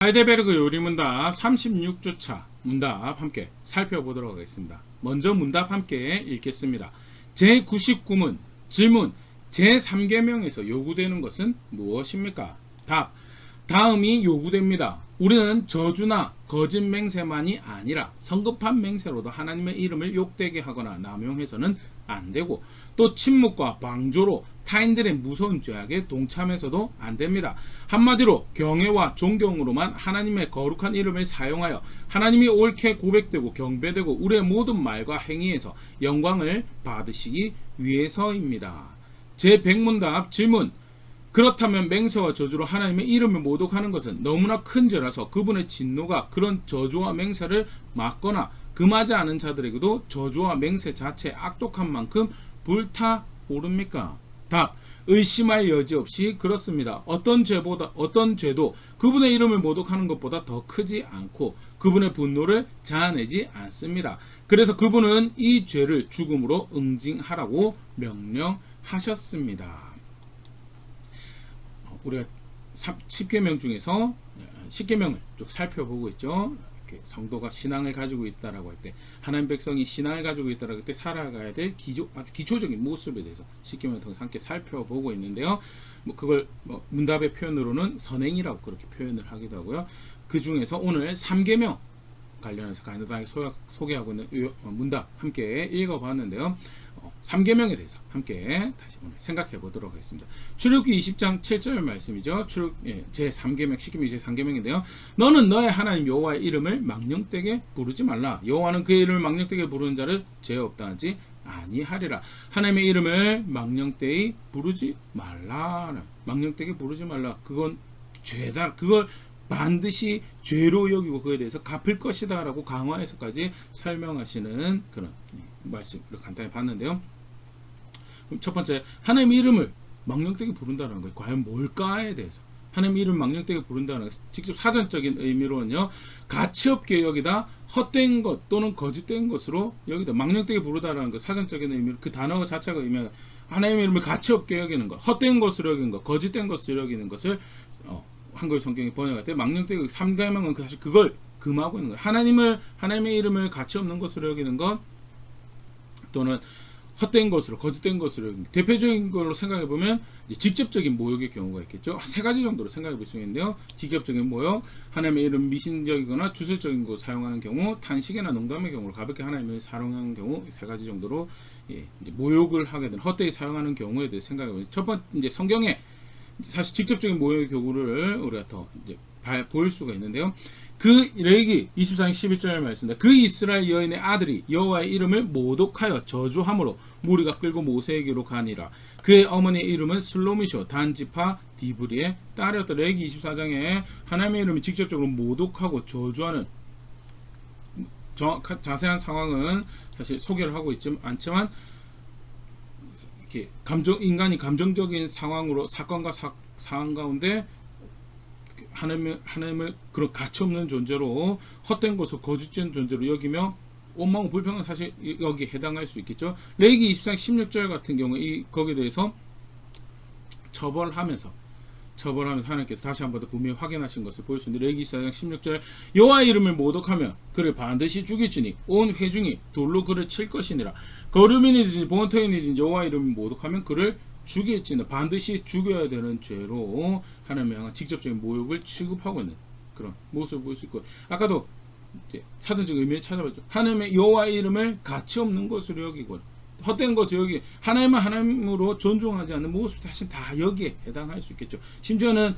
하이델베르그 요리문답 36주차 문답 함께 살펴보도록 하겠습니다. 먼저 문답 함께 읽겠습니다. 제99문 질문 제3계명에서 요구되는 것은 무엇입니까? 답. 다음이 요구됩니다. 우리는 저주나 거짓 맹세만이 아니라 성급한 맹세로도 하나님의 이름을 욕되게 하거나 남용해서는 안 되고, 또 침묵과 방조로 타인들의 무서운 죄악에 동참해서도 안 됩니다. 한마디로 경외와 존경으로만 하나님의 거룩한 이름을 사용하여 하나님이 옳게 고백되고 경배되고 우리의 모든 말과 행위에서 영광을 받으시기 위해서입니다. 제100문답 질문. 그렇다면 맹세와 저주로 하나님의 이름을 모독하는 것은 너무나 큰 죄라서 그분의 진노가 그런 저주와 맹세를 막거나 금하지 않은 자들에게도 저주와 맹세 자체의 악독한 만큼 불타오릅니까? 답. 의심할 여지 없이 그렇습니다. 어떤 죄도 그분의 이름을 모독하는 것보다 더 크지 않고 그분의 분노를 자아내지 않습니다. 그래서 그분은 이 죄를 죽음으로 응징하라고 명령하셨습니다. 우리가 10계명 중에서 10계명을 쭉 살펴보고 있죠. 이렇게 성도가 신앙을 가지고 있다라고 할 때, 하나님 백성이 신앙을 가지고 있다라고 할 때 살아가야 될 아주 기초적인 모습에 대해서 10계명을 통해서 함께 살펴보고 있는데요. 그걸 문답의 표현으로는 선행이라고 그렇게 표현을 하기도 하고요. 그 중에서 오늘 3계명 관련해서 간단하게 소개하고 있는 문답 함께 읽어봤는데요. 3계명에 대해서 함께 다시 오늘 생각해 보도록 하겠습니다. 출애굽기 20장 7절 말씀이죠. 제3계명, 10계명 제3계명인데요. 너는 너의 하나님 여호와의 이름을 망령되게 부르지 말라. 여호와는 그의 이름을 망령되게 부르는 자를 죄 없다 하지 아니하리라. 하나님의 이름을 망령되이 부르지 말라. 망령되게 부르지 말라. 그건 죄다. 그걸 반드시 죄로 여기고 그에 대해서 갚을 것이다 라고 강화해서까지 설명하시는 그런 말씀을 간단히 봤는데요. 그럼 첫 번째, 하나님의 이름을 망령되게 부른다는 것 과연 뭘까에 대해서, 하나님의 이름을 망령되게 부른다는 것 직접 사전적인 의미로는요, 가치없게 여기다 헛된 것 또는 거짓된 것으로 여기다 망령되게 부르다라는 것 사전적인 의미로 그 단어 자체가 의미하는 하나님의 이름을 가치없게 여기는 것, 헛된 것으로 여기는 것, 거짓된 것으로 여기는 것을 한글 성경이 번역할 때 망령되게 3계명은 사실 그걸 금하고 있는 거예요. 하나님의 이름을 가치 없는 것으로 여기는 것 또는 헛된 것으로, 거짓된 것으로 여기는 것. 대표적인 걸로 생각해 보면 직접적인 모욕의 경우가 있겠죠. 세 가지 정도로 생각해 볼 수 있는데요. 직접적인 모욕, 하나님의 이름 미신적이거나 주술적인 거 사용하는 경우, 탄식이나 농담의 경우로 가볍게 하나님을 사용하는 경우, 세 가지 정도로 이제 모욕을 하게 되는 헛되이 사용하는 경우에 대해 생각해 보면, 첫 번째 이제 성경에 사실 직접적인 모욕의 경우를 우리가 더 이제 보일 수가 있는데요. 그 레위기 24장 11절 말씀입니다. 그 이스라엘 여인의 아들이 여호와의 이름을 모독하여 저주함으로 무리가 끌고 모세에게로 가니라. 그의 어머니의 이름은 슬로미쇼 단지파 디브리의 딸이었다. 레위기 24장에 하나님의 이름을 직접적으로 모독하고 저주하는 자세한 상황은 사실 소개를 하고 있지 않지만, 인간이 감정적인 상황으로 사건과 상황 가운데 하나님을 그런 가치 없는 존재로, 헛된 것을 거짓된 존재로 여기며 원망 불평은 사실 여기에 해당할 수 있겠죠. 레위기 24장 16절 같은 경우에 거기에 대해서 처벌하면서 하나님께서 다시 한 번 더 분명히 확인하신 것을 볼 수 있는데, 레위기 24장 16절 여호와의 이름을 모독하며 그를 반드시 죽일지니 온 회중이 돌로 그를 칠 것이니라. 거류민이든지 본토인이든지 여호와의 이름을 모독하면 그를 죽일지는 반드시 죽여야 되는 죄로 하나님을 향한 직접적인 모욕을 취급하고 있는 그런 모습을 볼 수 있고, 아까도 이제 사전적 의미를 찾아봤죠. 하나님의 여호와의 이름을 가치 없는 것으로 여기고 헛된 것을 여기 하나님을 하나님으로 존중하지 않는 모습 사실 다 여기에 해당할 수 있겠죠. 심지어는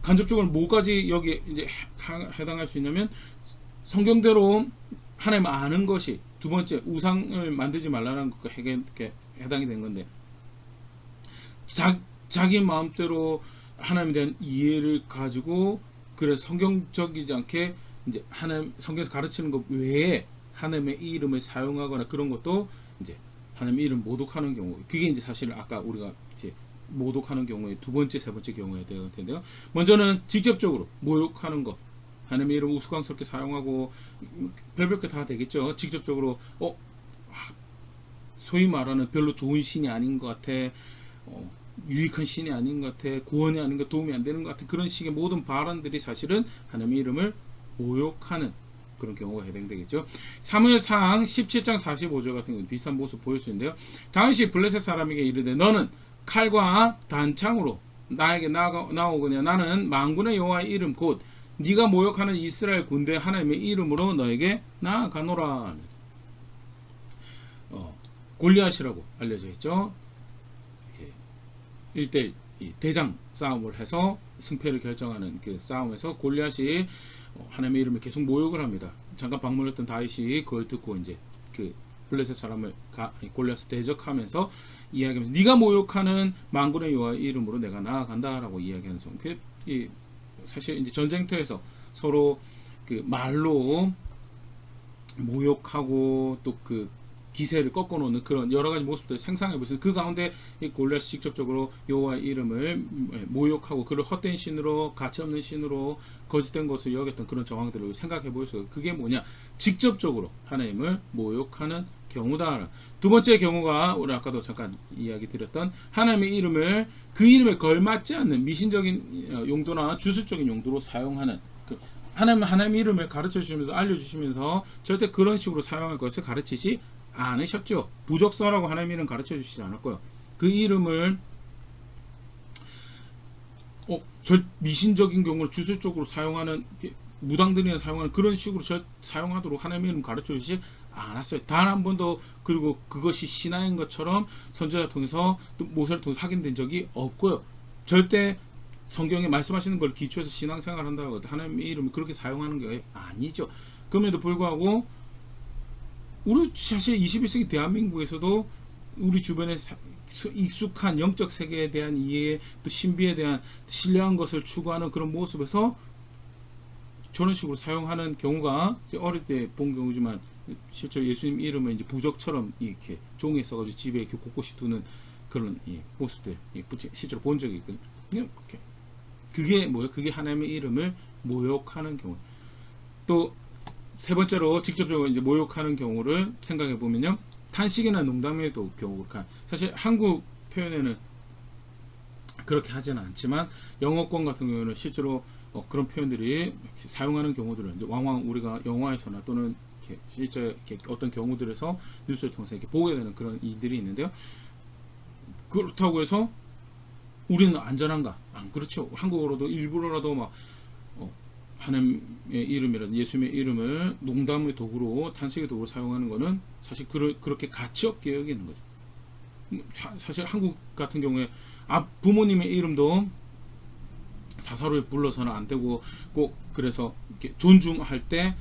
간접적으로 뭐까지 여기에 이제 해당할 수 있냐면, 성경대로 하나님을 아는 것이 두 번째 우상을 만들지 말라는 것과 해당이 된 건데, 자기 마음대로 하나님에 대한 이해를 가지고 그래서 성경적이지 않게 이제 하나님 성경에서 가르치는 것 외에 하나님의 이름을 사용하거나 그런 것도 이제 하나님의 이름 모독하는 경우, 그게 이제 사실 아까 우리가 이제 모독하는 경우에 두 번째, 세 번째 경우에 될 텐데요. 먼저는 직접적으로 모욕하는 것, 하나님의 이름 우스꽝스럽게 사용하고 별별 게 다 되겠죠. 직접적으로 소위 말하는 별로 좋은 신이 아닌 것 같아. 유익한 신이 아닌 것 같아, 구원이 아닌 것, 도움이 안 되는 것 같아, 그런 식의 모든 발언들이 사실은 하나님의 이름을 모욕하는 그런 경우가 해당되겠죠. 사무엘상 17장 45절 같은 경우 비슷한 모습 보일 수 있는데요. 다윗이 블레셋 사람에게 이르되 너는 칼과 단창으로 나에게 나오거냐. 나는 만군의 여호와의 이름 곧 네가 모욕하는 이스라엘 군대 하나님의 이름으로 너에게 나아가노라. 골리앗이라고 알려져 있죠. 1대1 대장 싸움을 해서 승패를 결정하는 그 싸움에서 골리앗이 하나님의 이름을 계속 모욕을 합니다. 잠깐 방문했던 다윗이 그걸 듣고 이제 그 블레셋 사람을 골리앗을 대적하면서 이야기하면서 네가 모욕하는 만군의 여호와의 이름으로 내가 나아간다라고 이야기하는 성. 사실 이제 전쟁터에서 서로 그 말로 모욕하고 또 그 기세를 꺾어놓는 그런 여러 가지 모습들을 생상해 보시는 그 가운데 이 골리앗이 직접적으로 여호와의 이름을 모욕하고 그를 헛된 신으로 가치없는 신으로 거짓된 것을 여겼던 그런 정황들을 생각해 볼 수 있어요. 그게 뭐냐? 직접적으로 하나님을 모욕하는 경우다. 두 번째 경우가 우리 아까도 잠깐 이야기 드렸던 하나님의 이름을 그 이름에 걸맞지 않는 미신적인 용도나 주술적인 용도로 사용하는 하나님의 이름을 가르쳐 주시면서 알려주시면서 절대 그런 식으로 사용할 것을 가르치지 않으셨죠. 부적서라고 하나님의 이름 가르쳐 주시지 않았고요. 그 이름을 미신적인 경우를 주술적으로 사용하는 무당들이나 사용하는 그런 식으로 사용하도록 하나님의 이름 가르쳐 주시지 않았어요. 단 한 번도. 그리고 그것이 신화인 것처럼 선지자 통해서 또 모세를 통해서 확인된 적이 없고요. 절대 성경에 말씀하시는 걸 기초해서 신앙생활을 한다고 하나님의 이름을 그렇게 사용하는 게 아니죠. 그럼에도 불구하고 우리 사실 21세기 대한민국에서도 우리 주변에 익숙한 영적 세계에 대한 이해, 또 신비에 대한 신뢰한 것을 추구하는 그런 모습에서 저런 식으로 사용하는 경우가 어릴 때 본 경우지만 실제로 예수님 이름을 이제 부적처럼 이렇게 종이에 써가지고 집에 이렇게 곳곳이 두는 그런 모습들 실제로 본 적이 있거든요. 그게 뭐예요? 그게 하나님의 이름을 모욕하는 경우. 또 세 번째로 직접적으로 이제 모욕하는 경우를 생각해 보면요, 탄식이나 농담에도 경우가 사실 한국 표현에는 그렇게 하지는 않지만 영어권 같은 경우는 실제로 그런 표현들이 사용하는 경우들은 이제 왕왕 우리가 영화에서나 또는 실제 어떤 경우들에서 뉴스를 통해서 이렇게 보게 되는 그런 일들이 있는데요. 그렇다고 해서 우리는 안전한가? 안 그렇죠. 한국어로도 일부러라도 막 하나님의 이름이라든지 예수님의 이름을 농담의 도구로, 탄식의 도구로 사용하는 것은 사실 그렇게 가치 없게 여기는 거죠. 사실 한국 같은 경우에 부모님의 이름도 사사로이 불러서는 안 되고, 꼭 그래서 이렇게 존중할 때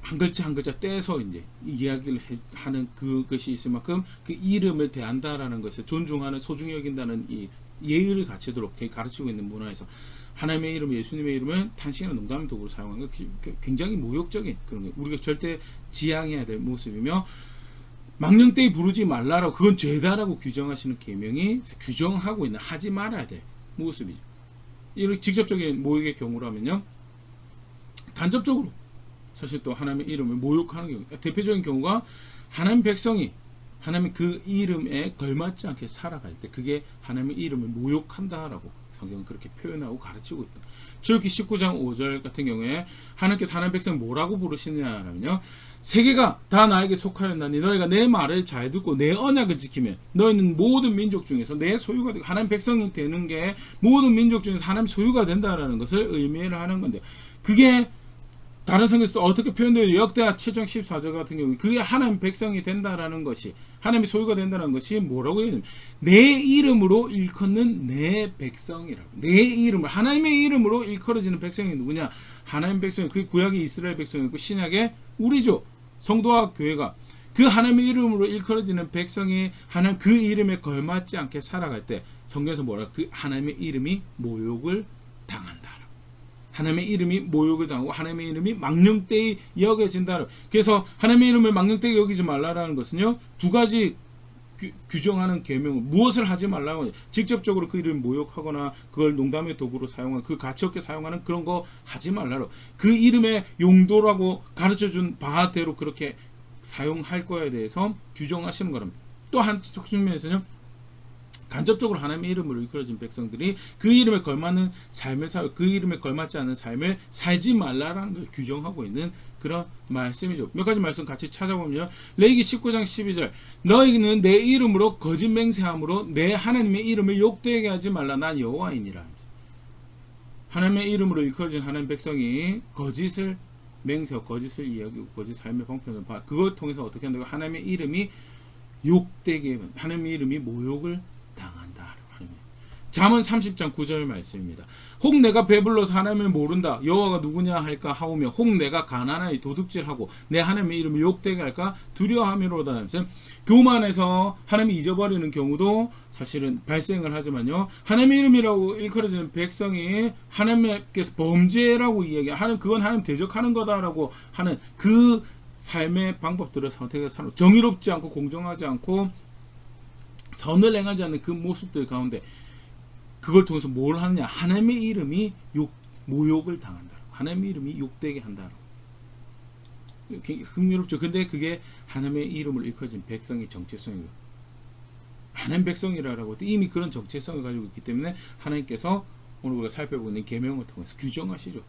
한 글자 한 글자 떼서 이제 이야기를 하는 그것이 있을 만큼 그 이름을 대한다라는 것을 존중하는, 소중히 여긴다는 이 예의를 갖추도록 가르치고 있는 문화에서 하나님의 이름, 예수님의 이름을 탄식이나 농담의 도구로 사용하는 것, 굉장히 모욕적인 그런 거, 우리가 절대 지양해야 될 모습이며, 망령되이 부르지 말라라고, 그건 죄다라고 규정하시는 계명이 규정하고 있는, 하지 말아야 될 모습이죠. 이렇게 직접적인 모욕의 경우라면요, 간접적으로 사실 또 하나님의 이름을 모욕하는 경우, 대표적인 경우가 하나님 백성이 하나님 그 이름에 걸맞지 않게 살아갈 때 그게 하나님의 이름을 모욕한다라고 성경은 그렇게 표현하고 가르치고 있다. 출애굽기 19장 5절 같은 경우에 하나님께서 하나님 백성 뭐라고 부르시느냐면요, 세계가 다 나에게 속하였나니 너희가 내 말을 잘 듣고 내 언약을 지키면 너희는 모든 민족 중에서 내 소유가 되고, 하나님 백성이 되는 게 모든 민족 중에서 하나님 소유가 된다라는 것을 의미를 하는 건데, 그게 다른 성경에서 어떻게 표현되어요? 역대하 7장 14절 같은 경우에 그게 하나님 백성이 된다라는 것이, 하나님의 소유가 된다는 것이 뭐라고 해야 되냐면 내 이름으로 일컫는 내 백성이라고. 내 이름을, 하나님의 이름으로 일컬어지는 백성이 누구냐? 하나님 백성이, 그 구약의 이스라엘 백성이고 신약의 우리죠. 성도와 교회가 그 하나님의 이름으로 일컬어지는 백성이 하나님 그 이름에 걸맞지 않게 살아갈 때 성경에서 뭐라? 그 하나님의 이름이 모욕을 당한다. 하나님의 이름이 모욕을 당하고 하나님의 이름이 망령되이 여겨진다. 그래서 하나님의 이름을 망령되이 여기지 말라라는 것은요, 두 가지 규정하는 계명은 무엇을 하지 말라고, 직접적으로 그 이름을 모욕하거나 그걸 농담의 도구로 사용하는, 그 가치 없게 사용하는 그런 거 하지 말라고, 그 이름의 용도라고 가르쳐준 바대로 그렇게 사용할 거에 대해서 규정하시는 거랍니다. 또 한 측면에서는 간접적으로 하나님의 이름으로 이끌어진 백성들이 그 이름에 걸맞는 삶을 살고 그 이름에 걸맞지 않은 삶을 살지 말라라는 걸 규정하고 있는 그런 말씀이죠. 몇 가지 말씀 같이 찾아보면 레위기 19장 12절 너희는 내 이름으로 거짓 맹세함으로 내 하나님의 이름을 욕되게 하지 말라 난 여호와이니라. 하나님의 이름으로 일컬어진 하나님 백성이 거짓을 맹세하고 거짓을 이야기하고 거짓 삶의 방편을 봐. 그걸 통해서 어떻게 한다고 하나님의 이름이 욕되게 하나님의 이름이 모욕을 당한다. 잠언 30장 9절 말씀입니다. 혹 내가 배불러서 하나님을 모른다. 여호와가 누구냐 할까 하오며 혹 내가 가난하니 도둑질하고 내 하나님의 이름을 욕되게 할까 두려워함이로다. 교만해서 하나님을 잊어버리는 경우도 사실은 발생을 하지만요. 하나님의 이름이라고 일컬어지는 백성이 하나님께서 범죄라고 이야기하는 그건 하나님 대적하는 거다라고 하는 그 삶의 방법들을 선택해서 사는 정의롭지 않고 공정하지 않고 선을 행하지 않는 그 모습들 가운데 그걸 통해서 뭘 하느냐 하나님의 이름이 모욕을 당한다. 하나님의 이름이 욕되게 한다. 흥미롭죠. 근데 그게 하나님의 이름을 일컬어진 백성의 정체성이고 하나님 백성이라고 할 때 이미 그런 정체성을 가지고 있기 때문에 하나님께서 오늘 우리가 살펴보고 있는 계명을 통해서 규정하시죠.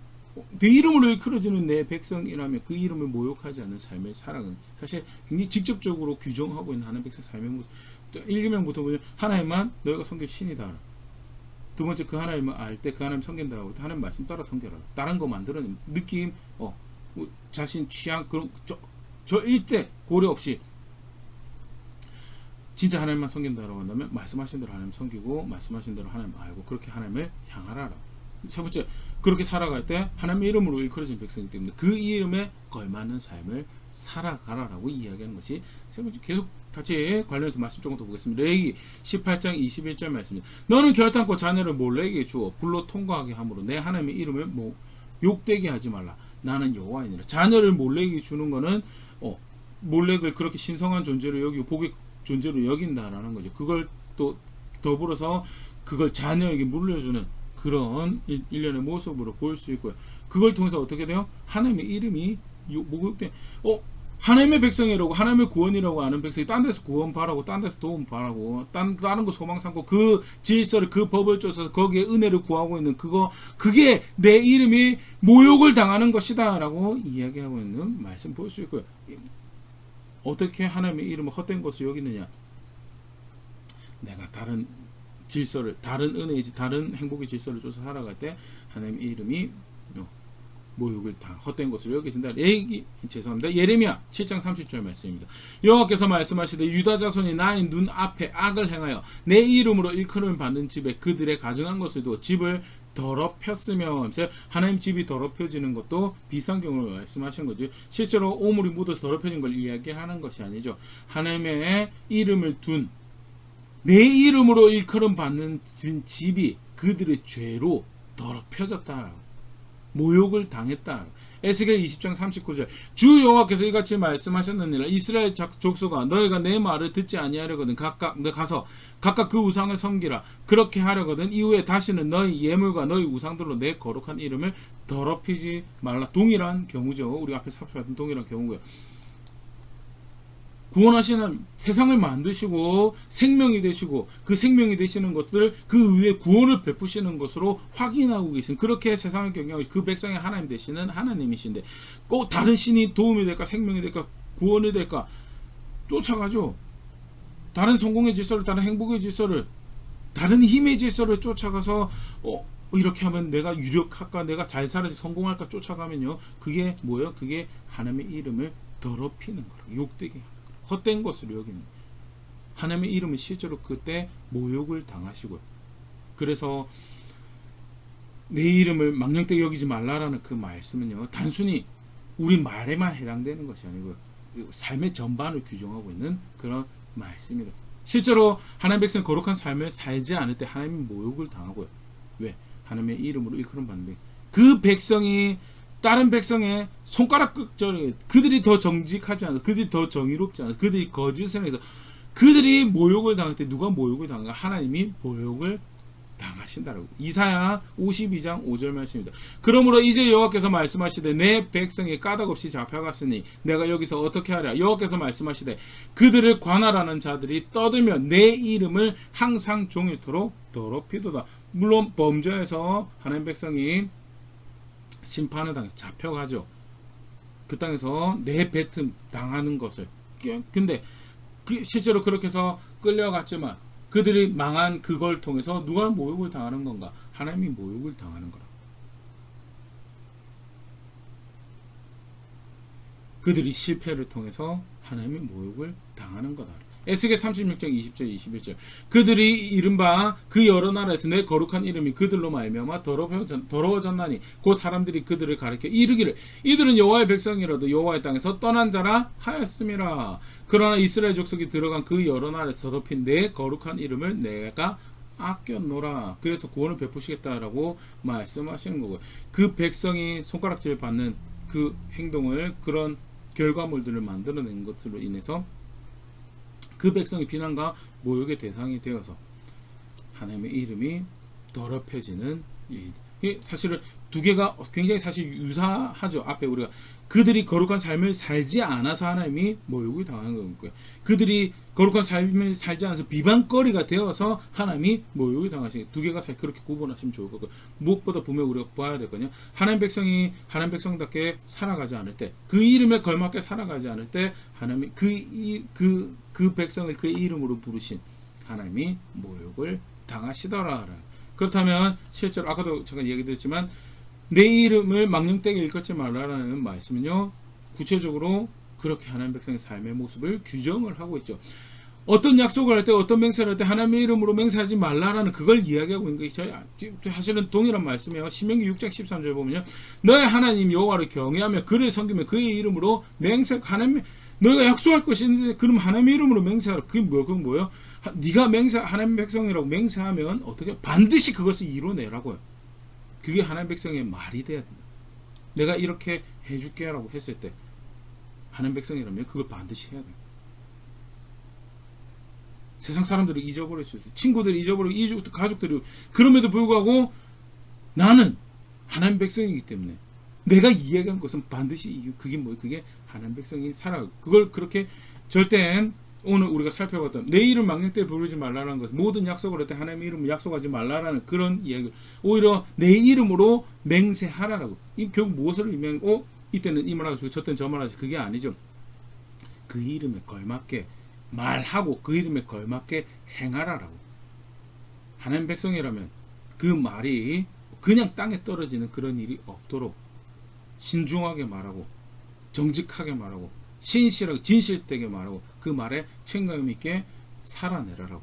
내 이름으로 일컬어지는 내 백성이라면 그 이름을 모욕하지 않는 삶의 살아가는 사실 굉장히 직접적으로 규정하고 있는 하나님 백성 삶의 모습. 1계명부터 보면 하나님만 너희가 섬길 신이다. 두 번째 그 하나님을 알 때 그 하나님 섬긴다라고 할 때 하나님 말씀 따라 섬겨라. 다른 거 만들어내면 느낌 자신 취향 그런 저 일대 고려 없이 진짜 하나님만 섬긴다라고 한다면 말씀하신 대로 하나님 섬기고 말씀하신 대로 하나님 알고 그렇게 하나님을 향하라. 세 번째 그렇게 살아갈 때 하나님의 이름으로 일컬어진 백성이기 때문에 그 이름에 걸맞는 삶을 살아가라라고 이야기하는 것이 세 번째. 계속 같이 관련해서 말씀 조금 더 보겠습니다. 레위기 18장 21절 말씀입니다. 너는 결단코 자녀를 몰래에게 주어 불로 통과하게 함으로 내 하나님의 이름을 욕되게 하지 말라. 나는 여호와이니라. 자녀를 몰래에게 주는 거는 몰렉을 그렇게 신성한 존재로 여기고 복의 존재로 여긴다라는 거죠. 그걸 또 더불어서 그걸 자녀에게 물려주는 그런 일련의 모습으로 보일 수 있고요. 그걸 통해서 어떻게 돼요? 하나님의 이름이 모욕돼. 하나님의 백성이라고 하나님의 구원이라고 아는 백성이 딴 데서 구원 바라고 딴 데서 도움 바라고 다른 거 소망 삼고 그 질서를 그 법을 쫓아서 거기에 은혜를 구하고 있는 그게 내 이름이 모욕을 당하는 것이다 라고 이야기하고 있는 말씀 볼 수 있고요. 어떻게 하나님의 이름을 헛된 것을 여기느냐. 내가 다른 질서를 다른 은혜의 다른 행복의 질서를 쫓아 살아갈 때 하나님의 이름이 모욕을 다 헛된 것을 여기신다. 예레미야 7장 30절 말씀입니다. 여호와께서 말씀하시되 유다 자손이 나의 눈 앞에 악을 행하여 내 이름으로 일컬음을 받는 집에 그들의 가증한 것을 두어 집을 더럽혔으며 하나님 집이 더럽혀지는 것도 비상경으로 말씀하신 거죠. 실제로 오물이 묻어서 더럽혀진 걸 이야기하는 것이 아니죠. 하나님의 이름을 둔 내 이름으로 일컬음 받는 집이 그들의 죄로 더럽혀졌다. 모욕을 당했다. 에스겔 20장 39절 주 여호와께서 이같이 말씀하셨느니라. 이스라엘 족속아 너희가 내 말을 듣지 아니하려거든 가서 각각 그 우상을 섬기라. 그렇게 하려거든 이후에 다시는 너희 예물과 너희 우상들로 내 거룩한 이름을 더럽히지 말라. 동일한 경우죠. 우리 앞에 살펴봤던 동일한 경우고요. 구원하시는 세상을 만드시고 생명이 되시고 그 생명이 되시는 것들 그 위에 구원을 베푸시는 것으로 확인하고 계신 그렇게 세상을 경영하시고 그 백성의 하나님 되시는 하나님이신데 꼭 다른 신이 도움이 될까 생명이 될까 구원이 될까 쫓아가죠. 다른 성공의 질서를 다른 행복의 질서를 다른 힘의 질서를 쫓아가서 이렇게 하면 내가 유력할까 내가 잘 살아서 성공할까 쫓아가면요 그게 뭐예요? 그게 하나님의 이름을 더럽히는 거라. 욕되게 헛된 것으로 여기는 하나님의 이름은 실제로 그때 모욕을 당하시고요. 그래서 내 이름을 망령되게 여기지 말라라는 그 말씀은요 단순히 우리 말에만 해당되는 것이 아니고요 삶의 전반을 규정하고 있는 그런 말씀이다. 실제로 하나님 백성 거룩한 삶을 살지 않을 때 하나님의 모욕을 당하고요. 왜? 하나님의 이름으로 일컬음 받는 그 백성이 다른 백성의 손가락 끝절에 그들이 더 정직하지 않아서 그들이 더 정의롭지 않아서 그들이 거짓을 해서 그들이 모욕을 당할 때 누가 모욕을 당할까? 하나님이 모욕을 당하신다라고. 이사야 52장 5절 말씀입니다. 그러므로 이제 여호와께서 말씀하시되 내 백성이 까닭없이 잡혀갔으니 내가 여기서 어떻게 하랴. 여호와께서 말씀하시되 그들을 관할하는 자들이 떠들며 내 이름을 항상 종일토록 더럽히도다. 물론 범죄해서 하나님 백성이 심판을 당해서 잡혀가죠. 그 땅에서 내뱉음 당하는 것을. 근데 실제로 그렇게 해서 끌려갔지만 그들이 망한 그걸 통해서 누가 모욕을 당하는 건가? 하나님이 모욕을 당하는 거라. 그들이 실패를 통해서 하나님이 모욕을 당하는 거다. 에스겔 36장 20절 21절 그들이 이른바 그 여러 나라에서 내 거룩한 이름이 그들로 말미암아 더러워졌나니 곧 사람들이 그들을 가리켜 이르기를 이들은 여호와의 백성이라도 여호와의 땅에서 떠난 자라 하였음이라. 그러나 이스라엘 족속이 들어간 그 여러 나라에서 더럽힌 내 거룩한 이름을 내가 아꼈노라. 그래서 구원을 베푸시겠다라고 말씀하시는 거고요. 그 백성이 손가락질 받는 그 행동을 그런 결과물들을 만들어낸 것으로 인해서 그 백성이 비난과 모욕의 대상이 되어서 하나님의 이름이 더럽혀지는 일. 사실은 두 개가 굉장히 사실 유사하죠. 앞에 우리가 그들이 거룩한 삶을 살지 않아서 하나님이 모욕을 당하는 거고요. 그들이 거룩한 삶을 살지 않아서 비방거리가 되어서 하나님이 모욕을 당하시는 두 개가 사실 그렇게 구분하시면 좋을 거고 무엇보다 분명히 우리가 봐야 되거든요. 하나님 백성이 하나님 백성답게 살아가지 않을 때 그 이름에 걸맞게 살아가지 않을 때 하나님이 그 백성을 그의 이름으로 부르신 하나님이 모욕을 당하시더라. 그렇다면 실제로 아까도 제가 얘기드렸지만 내 이름을 망령되게 일컫지 말라라는 말씀은요 구체적으로 그렇게 하나님 백성의 삶의 모습을 규정을 하고 있죠. 어떤 약속을 할 때 어떤 맹세를 할 때 하나님의 이름으로 맹세하지 말라라는 그걸 이야기하고 있는 게 사실은 동일한 말씀이에요. 신명기 6장 13절 보면요 너의 하나님 여호와를 경외하며 그를 섬기며 그의 이름으로 맹세 하나님 너희가 약속할 것이 있는데 그럼 하나님의 이름으로 맹세하라. 그게 뭐예요? 네가 하나님 백성이라고 맹세하면 어떻게 반드시 그것을 이뤄내라고요. 그게 하나님 백성의 말이 돼야 된다. 내가 이렇게 해줄게 라고 했을 때 하나님 백성이라면 그걸 반드시 해야 돼요. 세상 사람들이 잊어버릴 수 있어요. 친구들이 잊어버리고 가족들이 그럼에도 불구하고 나는 하나님 백성이기 때문에 내가 이야기한 것은 반드시 그게 뭐예요? 그게 하나님 백성이 살아가고 그걸 그렇게 절대 오늘 우리가 살펴봤던 내 이름 망령되게 부르지 말라는 것은 모든 약속을 할 때 하나님의 이름을 약속하지 말라라는 그런 이야기 오히려 내 이름으로 맹세하라라고 이 결국 무엇을 의미하고 이때는 이 말하고 저때는 저 말하고 그게 아니죠. 그 이름에 걸맞게 말하고 그 이름에 걸맞게 행하라라고. 하나님 백성이라면 그 말이 그냥 땅에 떨어지는 그런 일이 없도록 신중하게 말하고 정직하게 말하고 신실하게 진실되게 말하고 그 말에 책임감 있게 살아내라라고.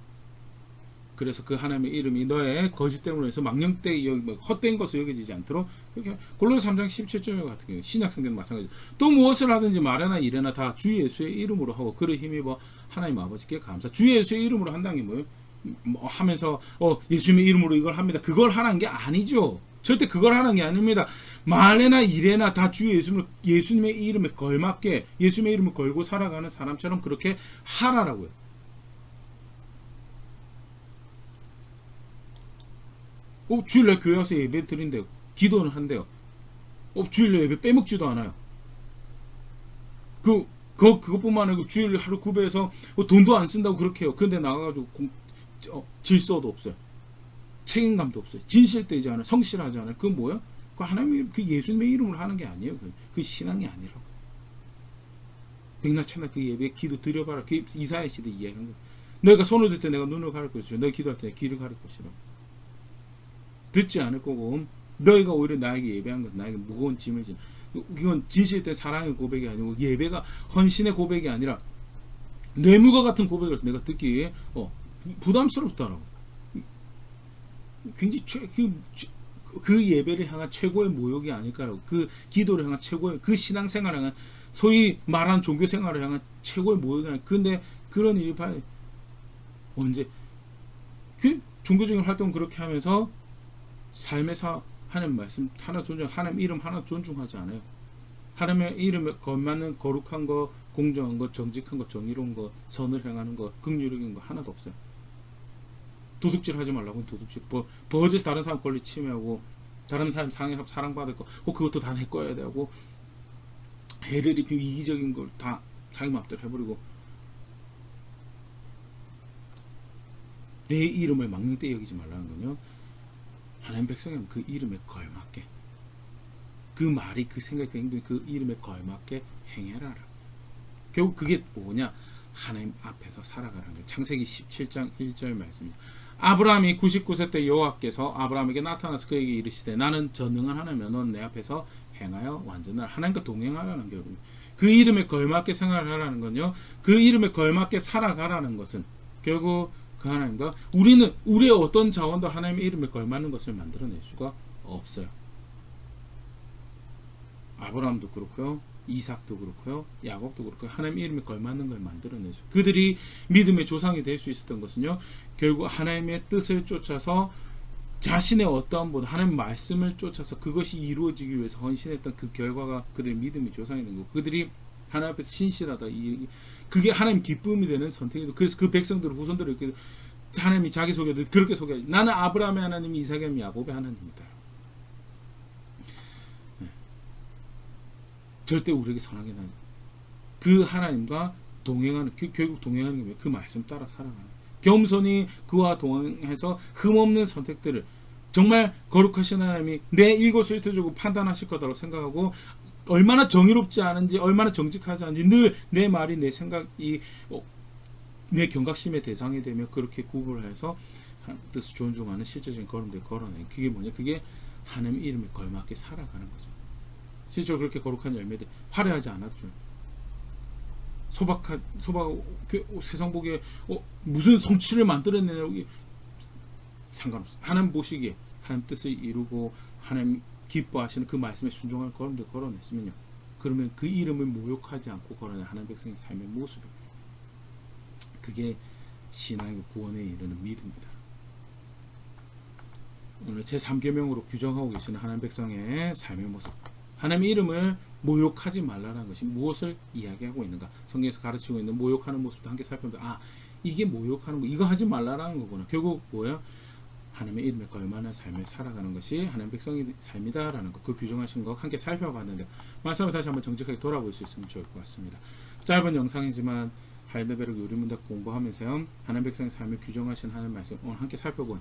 그래서 그 하나님의 이름이 너의 거짓됨으로 해서 망령되이 헛된 것을 여겨지지 않도록 이렇게 골로새 3장 17절 같은 경우 신약 성경도 마찬가지. 또 무엇을 하든지 말이나 이래나 다 주 예수의 이름으로 하고 그를 힘입어 하나님 아버지께 감사. 주 예수의 이름으로 한다는 게 뭐예요? 뭐 하면서 예수님의 이름으로 이걸 합니다. 그걸 하라는 게 아니죠. 절대 그걸 하는 게 아닙니다. 말에나 이래나 다 주 예수님의 이름에 걸맞게 예수님의 이름을 걸고 살아가는 사람처럼 그렇게 하라라고요. 주일날 교회 와서 예배 드린대요. 기도는 한대요. 주일날 예배 빼먹지도 않아요. 그것뿐만 아니고 주일 하루 구배해서 돈도 안 쓴다고 그렇게 해요. 그런데 나가가지고 질서도 없어요. 책임감도 없어요. 진실되지 않아요. 성실하지 않아요. 그건 뭐예요? 그 하나님의 그 예수님의 이름으로 하는 게 아니에요. 그 신앙이 아니라고. 백날 그 예배에 기도 드려봐라. 그 이사야 시대 이야기한 거예요. 너희가 손을 들 때 내가 눈을 가릴 것이고 너희 기도할 때 귀를 가릴 것이라고. 듣지 않을 거고 너희가 오히려 나에게 예배한 것 나에게 무거운 짐을 지는 이건 진실된 사랑의 고백이 아니고 예배가 헌신의 고백이 아니라 뇌물과 같은 고백을 내가 듣기에 부담스럽다라고. 굉장히 그 예배를 향한 최고의 모욕이 아닐까요? 그 기도를 향한 최고의 그 신앙생활을 향한 소위 말하는 종교생활을 향한 최고의 모욕이 아닐까. 근데 그런 일이 언제 그 종교적인 활동을 그렇게 하면서 삶에서 하나님 말씀 하나 존중, 하나님 이름 하나 존중하지 않아요. 하나님의 이름에 걸맞는 거룩한 거, 공정한 거, 정직한 거, 정의로운 거, 선을 행하는 거, 긍휼적인 거 하나도 없어요. 도둑질 하지 말라고 도둑질, 버젓이 다른 사람 권리 침해하고 다른 사람 사랑받을 거, 그것도 다 내 거야 되고 해를 입히고 이기적인 걸 다 자기 마음대로 해버리고 내 이름을 망령되이 여기지 말라는 건요. 하나님 백성이면 그 이름에 걸맞게 그 말이 그 생각이 그 행동이 그 이름에 걸맞게 행해라. 결국 그게 뭐냐? 하나님 앞에서 살아가라는 거예요. 창세기 17장 1절 말씀이죠. 아브라함이 99세 때 여호와께서 아브라함에게 나타나서 그에게 이르시되 나는 전능한 하나님이여 넌 내 앞에서 행하여 완전하라. 하나님과 동행하라는 거예요. 그 이름에 걸맞게 생활하라는 건요. 그 이름에 걸맞게 살아가라는 것은 결국 그 하나님과 우리는 우리의 어떤 자원도 하나님의 이름에 걸맞는 것을 만들어낼 수가 없어요. 아브라함도 그렇고요. 이삭도 그렇고요. 야곱도 그렇고요. 하나님 이름에 걸맞는 걸 만들어내죠. 그들이 믿음의 조상이 될 수 있었던 것은요. 결국 하나님의 뜻을 쫓아서 자신의 어떠함보다 하나님 말씀을 쫓아서 그것이 이루어지기 위해서 헌신했던 그 결과가 그들의 믿음의 조상이 된 거고 그들이 하나님 앞에서 신실하다. 그게 하나님 기쁨이 되는 선택이고 그래서 그 백성들 후손들을 이렇게 하나님이 자기소개도 그렇게 소개하죠. 나는 아브라함의 하나님이 이삭의 하나님 야곱의 하나님이다. 절대 우리에게 선하게 나는 그 하나님과 동행하는 결국 동행하는 게 그 말씀 따라 살아가는 겸손히 그와 동행해서 흠없는 선택들을 정말 거룩하신 하나님이 내 일거수일투족을 판단하실 거다라고 생각하고 얼마나 정의롭지 않은지 얼마나 정직하지 않은지 늘 내 말이 내 생각이 내 경각심의 대상이 되며 그렇게 구분해서 뜻을 존중하는 실제적인 걸음들 걸어내는 그게 뭐냐? 그게 하나님 이름에 걸맞게 살아가는 거죠. 실제로 그렇게 거룩한 열매들 화려하지 않아도 좀 소박 세상 보기에 무슨 성취를 만들어내냐고 상관없어. 하나님 보시기에 하나님 뜻을 이루고 하나님 기뻐하시는 그 말씀에 순종할 걸음들 걸어냈으면요. 그러면 그 이름을 모욕하지 않고 걸어낸 하나님 백성의 삶의 모습입니다. 그게 신앙의 구원에 이르는 믿음입니다. 오늘 제3계명으로 규정하고 계시는 하나님 백성의 삶의 모습. 하나님의 이름을 모욕하지 말라는 것이 무엇을 이야기하고 있는가? 성경에서 가르치고 있는 모욕하는 모습도 함께 살펴보면 이게 모욕하는 거 이거 하지 말라는 거구나. 결국 뭐예요? 하나님의 이름에 걸맞는 삶을 살아가는 것이 하나님 백성의 삶이다라는 것. 그 규정하신 거 함께 살펴봤는데 말씀을 다시 한번 정직하게 돌아볼 수 있으면 좋을 것 같습니다. 짧은 영상이지만 할데베르크 요리문답 공부하면서요. 하나님 백성의 삶을 규정하신 하나님 말씀 오늘 함께 살펴본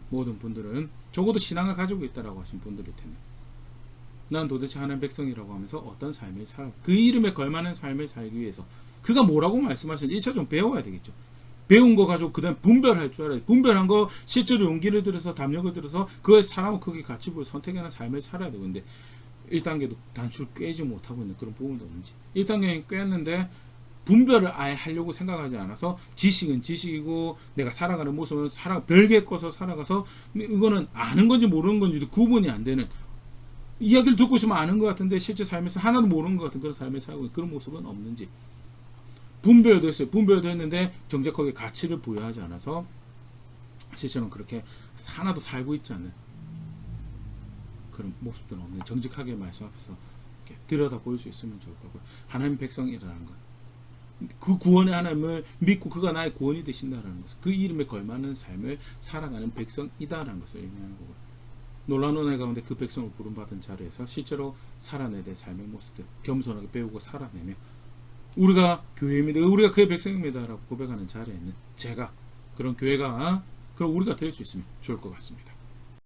모든 분들은 적어도 신앙을 가지고 있다라고 하신 분들일 텐데 난 도대체 하나님 백성이라고 하면서 어떤 삶을 살아 그 이름에 걸맞는 삶을 살기 위해서 그가 뭐라고 말씀하시는지 1차적으로 배워야 되겠죠. 배운 거 가지고 그 다음에 분별할 줄 알아야 돼. 분별한 거 실제로 용기를 들여서 담력을 들여서 그의 사랑과 크기 가치를 선택하는 삶을 살아야 되고 근데 1단계도 단추를 꿰지 못하고 있는 그런 부분도 없는지 1단계는 꿰었는데 분별을 아예 하려고 생각하지 않아서 지식은 지식이고 내가 살아가는 모습은 별개 꺼서 살아가서 이거는 아는 건지 모르는 건지도 구분이 안 되는 이야기를 듣고 있으면 아는 것 같은데 실제 삶에서 하나도 모르는 것 같은 그런 삶을 살고 있는 그런 모습은 없는지 분별도 했어요. 분별도 했는데 정직하게 가치를 부여하지 않아서 실제로는 그렇게 하나도 살고 있지 않는 그런 모습들은 없는 정직하게 말씀 앞에서 들여다 보일 수 있으면 좋을 거고요. 하나님 백성이라는 것 그 구원의 하나님을 믿고 그가 나의 구원이 되신다라는 것은 그 이름에 걸맞는 삶을 살아가는 백성이다라는 것을 의미하는 거고요. 놀라운 은혜 가운데 그 백성을 부름받은 자리에서 실제로 살아내야 될 삶의 모습들 겸손하게 배우고 살아내며 우리가 교회입니다. 우리가 그의 백성입니다. 라고 고백하는 자리에 있는 제가 그런 교회가 그럼 우리가 될 수 있으면 좋을 것 같습니다.